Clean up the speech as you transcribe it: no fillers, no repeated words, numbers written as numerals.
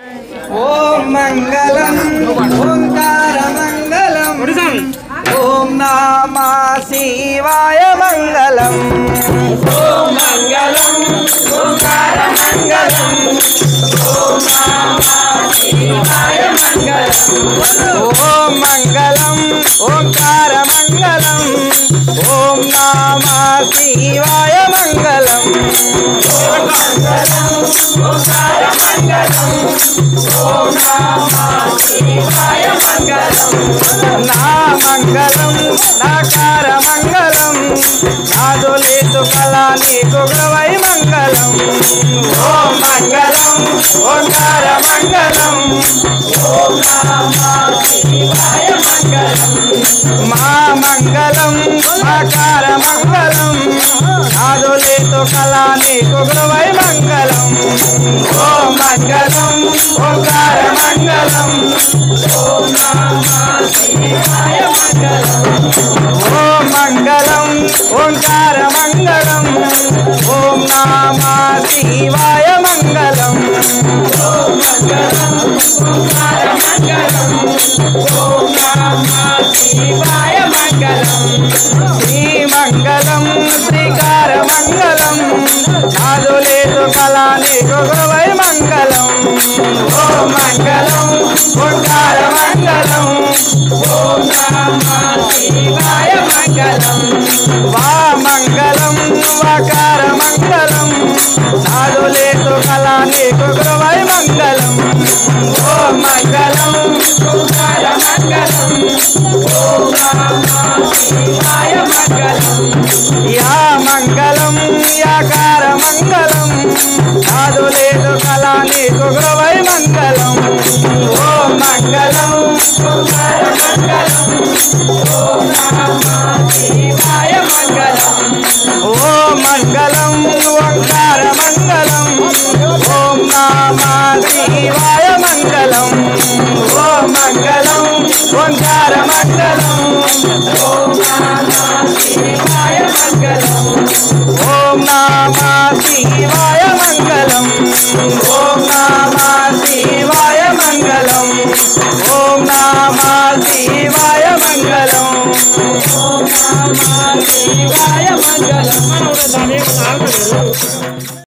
ओम मंगलम ओंकार मंगलम ओम नमः शिवाय मंगलम ओम मंगलम ओंकार मंगलम ओम नमः शिवाय मंगलम ओम मंगलम ओंकार मंगलम ओम नमः शिवाय मंगलम ओम मंगलम ओंकार मंगलम ओम नमः शिवाय मंगलम ना मंगलम नाकार मंगलम नादोले तो कला नीको गवै मंगलम ओम मंगलम ओंकार मंगलम ओम नमः शिवाय मंगलम मा मंगलम आकार मंगलम नादोले तो कला नीको गवै मंगलम ओम मंगलम ओंकार मंगलम ओम नमः शिवाय मंगलम ओम मंगलम ओंकार मंगलम ओम नमः शिवाय मंगलम ओम मंगलम ओंकार मंगलम ओम नमः शिवाय मंगलम श्री मंगलम श्रीकार मंगलम नादोले तो कला नीको गवै मंगलम ओम मंगलम ओंकार मंगलम ओम नमः शिवाय मंगलम वा मंगलम वाकार मंगलम नादोले तो कला नीको गवै मंगलम ओम मंगलम ओंकार मंगलम ओम नमः शिवाय मंगलम या मंगलम याकार मंगलम नादोले तो कला नीको गवै मंगलम ओम मंगलम ओंकार मंगलम ओम नमः शिवाय मंगलम ओम मंगलम ओंकार मंगलम ओम नमः शिवाय मंगलम ओम मंगलम ओंकार मंगलम ओम नमः शिवाय मंगलम ओम नमः शिवाय मंगलम ओम नमः शिवाय मंगलम